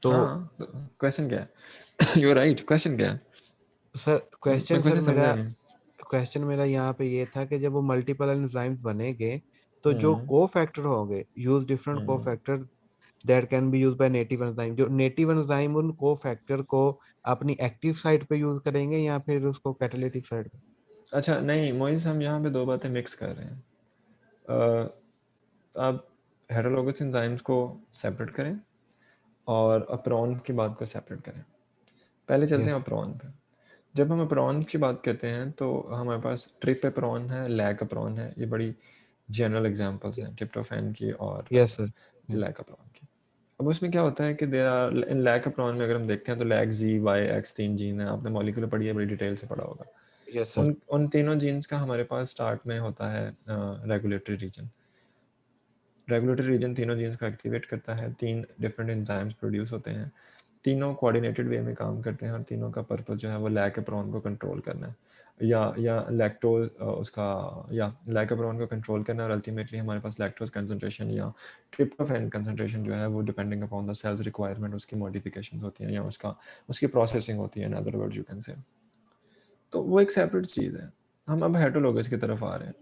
तो
हाँ, क्वेश्चन क्या है? यू राइट, क्वेश्चन क्या है?
सर
मैं
क्वेश्चन
क्वेश्चन समझा नहीं।
यहाँ पे ये था कि जब वो मल्टीपल एंजाइम्स बनेंगे तो जो
हम्म
को फैक्टर होंगे, यूज डिफरेंट को
hmm
factor that can be use by native enzyme, जो नेटिव एंजाइम उन को फैक्टर को अपनी एक्टिव साइट पे यूज करेंगे या फिर उसको कैटालिटिक साइट पे।
अच्छा नहीं मोइस, हम यहाँ पे दो बातें मिक्स कर रहे हैं। तो आप हेटेरोलोगस एंजाइम्स को सेपरेट करें और अप्रॉन की बात को सेपरेट करें। पहले चलते हैं
यस।
अप्रॉन पे। जब हम अप्रॉन की बात करते हैं तो हमारे पास ट्रिप अप्रॉन है, लैक अप्रॉन है, ये बड़ी जनरल एग्जांपल्स हैं ट्रिप्टोफैन की और
यस सर।
लैक अप्रॉन की। अब उसमें क्या होता है कि there are in lack apron में अगर हम देखते हैं तो लैक जी वाई एक्स 3 जीन है, आपने मॉलिक्यूलर पढ़ी है, बड़ी डिटेल से पढ़ा होगा।
Yes sir.
उन तीनों जीन्स का हमारे पास स्टार्ट में होता है रेगुलेटरी रीजन। रेगुलेटरी रीजन तीनों जीन्स को एक्टिवेट करता है, 3 डिफरेंट एंजाइम्स प्रोड्यूस होते हैं, तीनों कोऑर्डिनेटेड वे में काम करते हैं और तीनों का पर्पस जो है वो लैक अप्रॉन को कंट्रोल करना है या लैक्टोज उसका या लैक अप्रॉन को कंट्रोल करना है। और अल्टीमेटली हमारे पास लैक्टोज कंसंट्रेशन या ट्रिप्टोफैन कंसंट्रेशन जो है वो depending upon the cell's requirement उसकी मॉडिफिकेशंस होती हैं या उसकी प्रोसेसिंग होती है, in other words you can say. तो वो एक सेपरेट चीज़ है। हम अब हेटेरोलोगस की तरफ आ रहे हैं।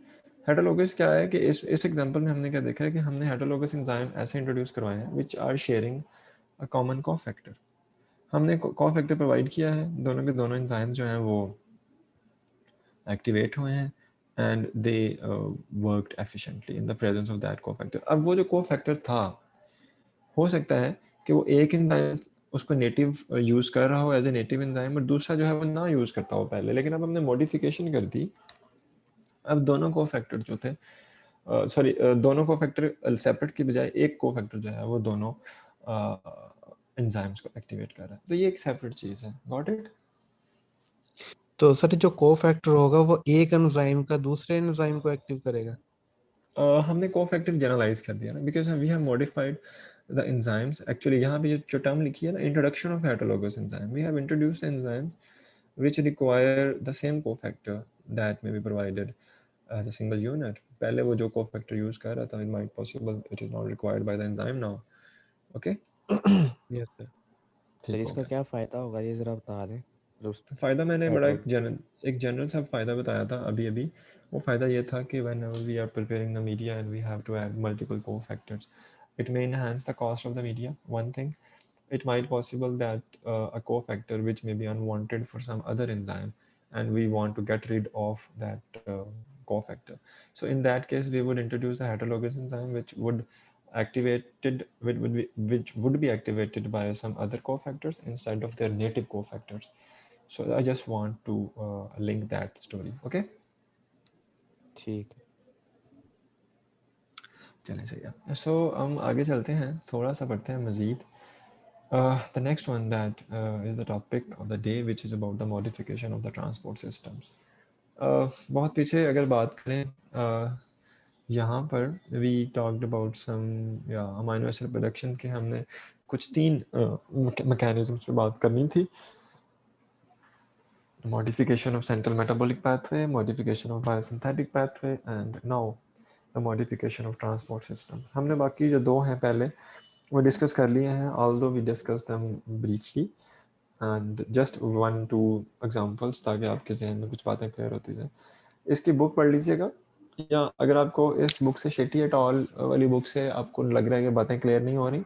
हेटेरोलोगस क्या है कि इस एग्जांपल में हमने क्या देखा है कि हमने हेटेरोलोगस एंजाइम ऐसे इंट्रोड्यूस करवाए हैं which are sharing a common cofactor. हमने कोफैक्टर प्रोवाइड किया है, दोनों के दोनों एंजाइम जो हैं वो एक्टिवेट हुए हैं and they worked efficiently in the presence of that cofactor. अब वो जो कोफैक्टर था, हो सकता है कि वो एक एंजाइम उसको नेटिव यूज़ कर रहा हो एज ए नेटिव एंजाइम और दूसरा जो है वो ना यूज़ करता हो पहले, लेकिन अब हमने मॉडिफिकेशन कर दी। अब दोनों कोफैक्टर जो थे सॉरी दोनों कोफैक्टर सेपरेट की बजाय एक कोफैक्टर जो है वो दोनों एंजाइम्स को एक्टिवेट कर रहा है, तो ये एक सेपरेट चीज़ है। Got it?
तो सर जो को फैक्टर होगा वो एक एंजाइम का दूसरे एंजाइम को एक्टिव करेगा।
हमने कोफैक्टर जनरलाइज कर दिया ना, because we have modified the enzymes. Actually यहाँ पे जो टर्म लिखी है ना, introduction of heterologous enzyme, we have introduced enzymes which require the same cofactor that may be provided as a single unit. पहले वो जो cofactor use कर रहा था, it might possible it is not required by the enzyme now. Okay?
Yes sir.
Sir
ठीक हो
इसका
गया।
क्या फायदा होगा ये जरा बता दें।
फ़ायदा मैंने बड़ा
हेटेरो
एक जनरल सा फ़ायदा बताया था अभी अभी। वो फ़ायदा ये था कि whenever we are preparing the media and we have to add multiple cofactors, it may enhance the cost of the media. One thing, it might possible that a cofactor which may be unwanted for some other enzyme and we want to get rid of that cofactor. So in that case, we would introduce a heterologous enzyme which would which would be activated by some other cofactors instead of their native cofactors. So I just want to link that story. Okay?
ठीक है।
चलें सही है। सो हम आगे चलते हैं, थोड़ा सा पढ़ते हैं मज़ीद। The next one that is the topic of the day, which is about the modification of the transport systems. बहुत पीछे अगर बात करें यहाँ पर we talked about some amino acid production के हमने कुछ 3 mechanisms पे बात करनी थी। Modification of central metabolic pathway, modification of biosynthetic pathway, and now the modification of transport system. हमने बाकी जो 2 हैं पहले वो डिस्कस कर लिए हैं, although we discussed them briefly and just 1-2 examples ताकि आपके जहन में कुछ बातें क्लियर होती जाए। इसकी बुक पढ़ लीजिएगा, या अगर आपको इस बुक से शेट्टी एट ऑल वाली बुक से आपको लग रहा है कि बातें क्लियर नहीं हो रही,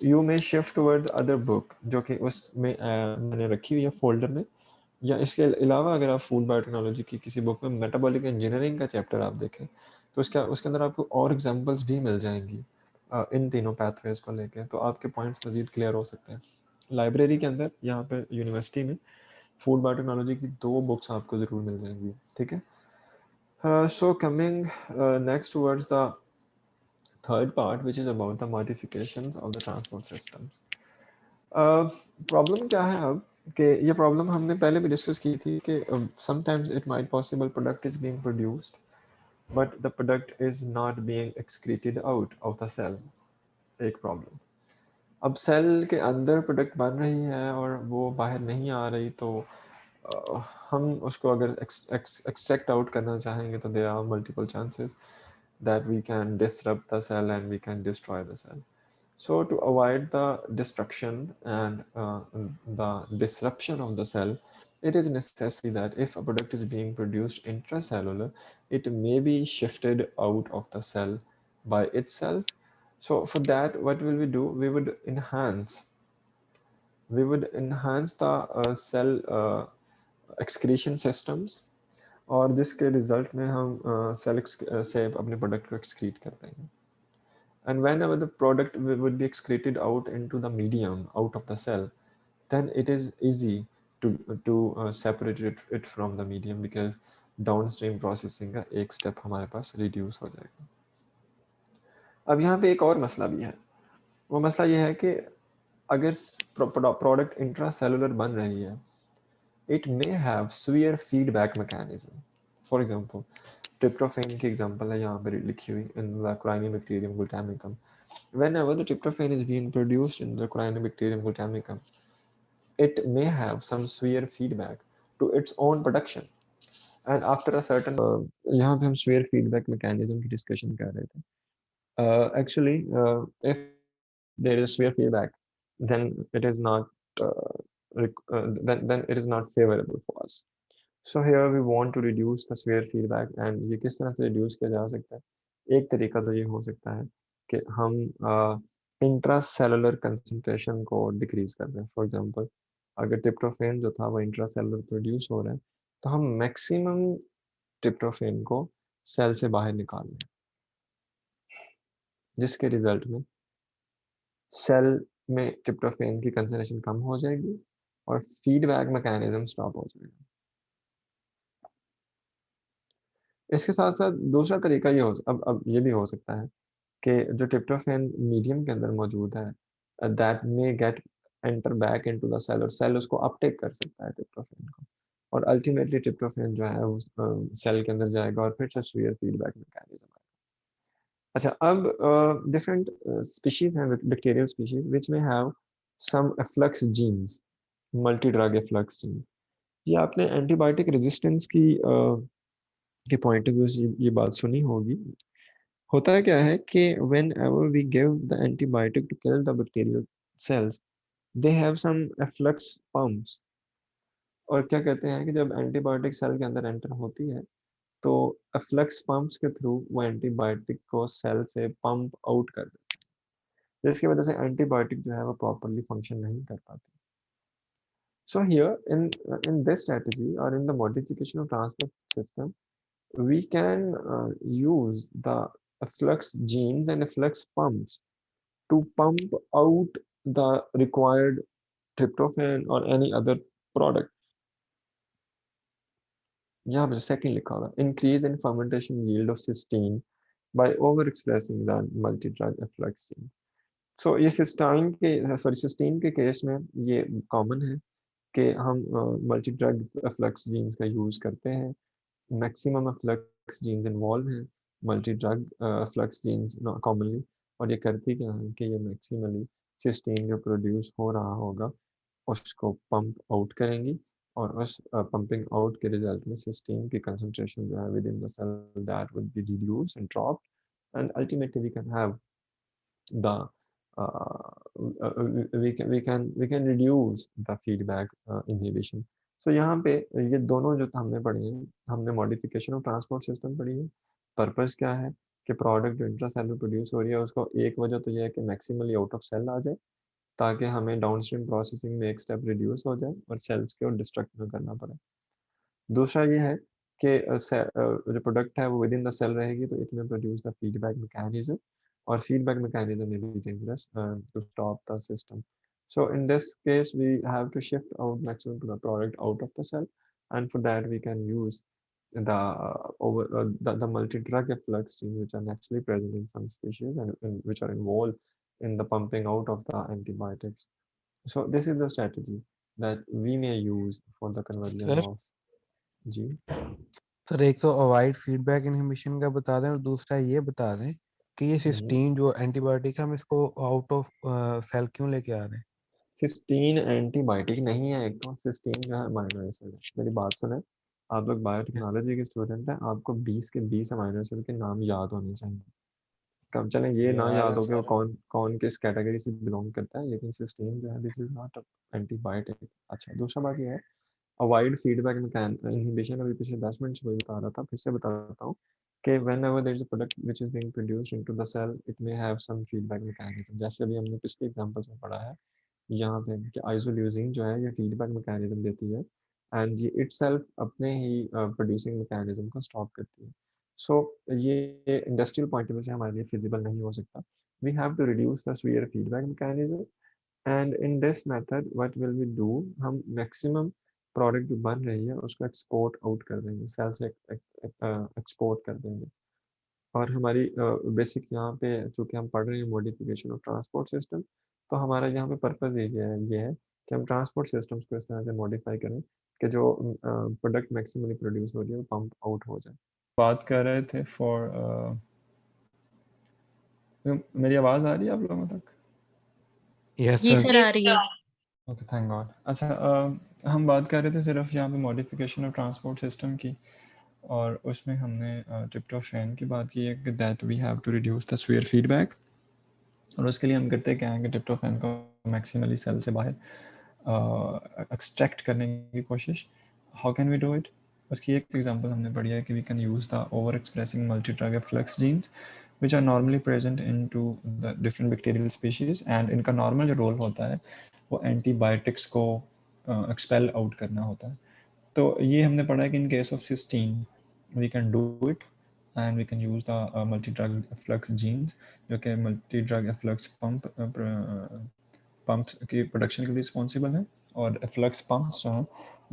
you may shift toward other book जो कि उसमें मैंने रखी हुई है फोल्डर में। या इसके अलावा अगर आप फूड बायोटेक्नोलॉजी की किसी बुक में मेटाबॉलिक इंजीनियरिंग का चैप्टर आप देखें तो उसके अंदर आपको और एग्जांपल्स भी मिल जाएंगी इन तीनों पैथवेज को लेके, तो आपके पॉइंट्स मज़ीद क्लियर हो सकते हैं। लाइब्रेरी के अंदर यहाँ पे यूनिवर्सिटी में फूड बायोटेक्नोलॉजी की 2 बुक्स आपको ज़रूर मिल जाएंगी, ठीक है। So coming next towards the third part which is about the modifications of the transport systems. Problem क्या है अब कि ये प्रॉब्लम हमने पहले भी डिस्कस की थी कि sometimes it might possible product is being produced but the product is not being excreted out of the cell. एक प्रॉब्लम. अब सेल के अंदर प्रोडक्ट बन रही है और वो बाहर नहीं आ रही, तो हम उसको अगर एक्सट्रैक्ट आउट करना चाहेंगे तो there are multiple chances that we can disrupt the cell and we can destroy the cell. So to avoid the destruction and the disruption of the cell, it is necessary that if a product is being produced intracellular, it may be shifted out of the cell by itself. So for that, what will we do? We would enhance the cell excretion systems, और जिसके result में हम cell से अपने product को excrete कर देंगे. And whenever the product would be excreted out into the medium, out of the cell, then it is easy to separate it from the medium, because downstream processing का एक step हमारे पास reduce हो जाएगा. अब यहाँ पे एक और मसला भी है. वो मसला ये है कि अगर प्रोडक्ट इंट्रासेलुलर बन रही है, it may have severe feedback mechanism. For example, tryptophan की example है यहाँ पर लिखी हुई in the Corynebacterium glutamicum. Whenever the tryptophan is being produced in the Corynebacterium glutamicum, it may have some severe feedback to its own production. And after a certain यहाँ पे हम severe feedback mechanism की discussion कर रहे थे. Actually, if there is severe feedback, then it is not then it is not favorable for us. So here we want to reduce the severe feedback, and ये किस तरह से reduce किया जा सकता है? एक तरीका तो ये हो सकता है कि हम इंट्रासेलुलर कंसंट्रेशन को डिक्रीज कर दें. फॉर एग्जांपल, अगर ट्रिप्टोफैन जो था वो इंट्रासेलुलर प्रोड्यूस हो रहा है, तो हम मैक्सिमम ट्रिप्टोफैन को सेल से बाहर निकाल लें, जिसके रिजल्ट में सेल में ट्रिप्टोफैन की कंसंट्रेशन कम हो जाएगी और फीडबैक मैकेनिज्म स्टॉप हो जाएगा. इसके साथ साथ दूसरा तरीका ये अब ये भी हो सकता है कि जो ट्रिप्टोफैन मीडियम के अंदर मौजूद है, that may get enter back into the cell, और सेल उसको अपटेक कर सकता है ट्रिप्टोफैन को, और अल्टीमेटली ट्रिप्टोफैन जो है वो सेल के अंदर जाएगा और फिर से severe फीडबैक मैकेनिज्म आएगा. अच्छा, अब डिफरेंट स्पीशीज हैं, bacterial species which may have some efflux genes, multi drug efflux genes. ये आपने एंटीबायोटिक रेजिस्टेंस की के पॉइंट ऑफ व्यू से ये बात सुनी होगी. होता क्या है कि whenever we give the antibiotic to kill the bacterial cells, they have some efflux pumps. और क्या कहते हैं कि जब एंटीबायोटिक सेल के अंदर एंटर होती है, तो efflux pumps के थ्रू वो एंटीबायोटिक को सेल से पंप आउट कर देते हैं, जिसकी वजह से एंटीबायोटिक जो है वो प्रॉपरली फंक्शन नहीं कर पाती. So here in this strategy, or in the modification of transport system, we can use the efflux genes and efflux pumps to pump out the required tryptophan or any other product. यहाँ पे second लिखा हुआ है, increase in fermentation yield of cysteine by overexpressing the multi-drug efflux gene. So ये cysteine के case में ये common है कि हम multi-drug efflux genes का यूज करते हैं. मैक्सिमम efflux genes इन्वॉल्व हैं, multi-drug efflux genes कॉमनली, और ये करती क्या है कि ये मैक्सिमली सिस्टीन जो प्रोड्यूस हो रहा होगा उसको पंप आउट करेंगी, और उस पंपिंग आउट के रिजल्ट में सिस्टीन की कंसंट्रेशन जो है within the cell that would be reduced and dropped, and ultimately we can have the we can reduce the feedback inhibition. So यहाँ पे ये दोनों जो हमने पढ़े हैं, हमने मॉडिफिकेशन ऑफ ट्रांसपोर्ट सिस्टम पढ़ी है. पर्पस क्या है कि प्रोडक्ट जो इंट्रासेलुलर प्रोड्यूस हो रही है उसको एक वजह तो ये है कि मैक्सिमली आउट ऑफ सेल आ जाए, ताकि हमें डाउनस्ट्रीम प्रोसेसिंग में एक स्टेप रिड्यूस हो जाए और सेल्स को डिस्ट्रक्ट न करना पड़े. दूसरा ये है कि जो प्रोडक्ट है वो विद इन द सेल रहेगी, तो इट में produce the feedback mechanism, or feedback mechanism may be dangerous to stop the system. So in this case, we have to shift out maximum to the product out of the cell, and for that we can use the multi-drug efflux gene, which are naturally present in some species and which are involved in the pumping out of the antibiotics. So this is the strategy that we may use for the conversion
Sir?
of gene.
Sir एक तो avoid feedback inhibition का बता दें और दूसरा ये बता दें कि ये सिस्टीन जो एंटीबायोटिक है हम इसको आउट ऑफ सेल क्यों लेके आ रहे हैं?
सिस्टीन एंटीबायोटिक नहीं है, एक तो सिस्टीन जो है अमीनो एसिड है। मेरी बात सुने, आप लोग बायोटेक्नोलॉजी के स्टूडेंट हैं, आपको 20 के 20 अमीनो एसिड के नाम याद होने चाहिए। कब चलें ये ना
याद
याद
है
हो कि वो
सर।
कौन कौन किस कैटेगरी से बिलोंग करता है, लेकिन सिस्टीन जो है दिस इज नॉट एंटीबायोटिक। अच्छा, दूसरा बात ये है अवॉइड फीडबैक इनहिबिशन, अभी पिछले 10 मिनट से वही बता रहा था, फिर से बताता हूँ कि whenever there is a product which is being produced into the cell, it may have some feedback mechanism। जैसे अभी हमने पिछले एग्जांपल्स में पढ़ा है यहाँ पे कि आइसोल्यूसिन जो है ये फीडबैक मैकेनिज्म देती है एंड ये इटसेल्फ अपने ही प्रोड्यूसिंग मैकेनिज्म को स्टॉप करती है। सो ये इंडस्ट्रियल पॉइंट ऑफ व्यू से हमारे लिए फिजिबल नहीं हो सकता। We have to reduce the sphere feedback mechanism and in this method what will we do, हम मैक्सिमम प्रोडक्ट जो बन रही है उसको एक्सपोर्ट आउट कर देंगे, सेल से एक्सपोर्ट कर देंगे। और हमारी बेसिक यहाँ पे चूँकि हम पढ़ रहे हैं मॉडिफिकेशन ऑफ ट्रांसपोर्ट सिस्टम, तो हमारा यहाँ पे पर्पज़ ये है कि हम ट्रांसपोर्ट सिस्टम्स को इस तरह से मॉडिफाई करें कि जो प्रोडक्ट मैक्सिमली प्रोड्यूस हो रही है वो पंप आउट हो जाए। बात कर रहे थे फॉर मेरी आवाज़ आ रही है आप लोगों तक?
यस
जी
सर।
सर आ रही है।
Okay, thank God. अच्छा, हम बात कर रहे थे सिर्फ यहाँ पे मॉडिफिकेशन ऑफ ट्रांसपोर्ट सिस्टम की, और उसमें हमने ट्रिप्टोफैन की बात की है कि that we have to reduce the sphere feedback. और उसके लिए हम करते क्या हैं कि ट्रिप्टोफैन को मैक्सिमली सेल से बाहर एक्सट्रैक्ट करने की कोशिश। How can we do it? उसकी एक एग्जांपल हमने पढ़ी है कि we can use the over expressing multi drug efflux genes which are normally present in to the different bacterial species, and इनका नॉर्मल जो रोल होता है वो एंटीबायोटिक्स को एक्सपेल आउट करना होता है। तो ये हमने पढ़ा है कि in case of cysteine we can do it and we can use the multi-drug efflux genes जो कि multi-drug efflux pumps की production के लिए responsible हैं, और efflux pumps जो हैं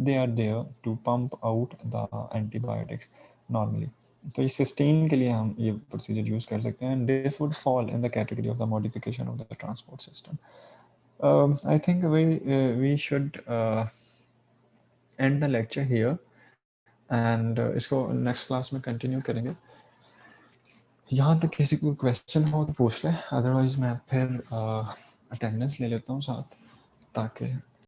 they are there to pump out the antibiotics normally। तो ये सिस्टीन के लिए हम ये प्रोसीजर यूज़ कर सकते हैं, and this would fall in the category of the modification of the transport system। I think we should end the lecture here and इसको next class में continue करेंगे। यहाँ तक किसी को क्वेश्चन हो तो पूछ ले, अदरवाइज मैं फिर अटेंडेंस ले लेता हूँ साथ, ताकि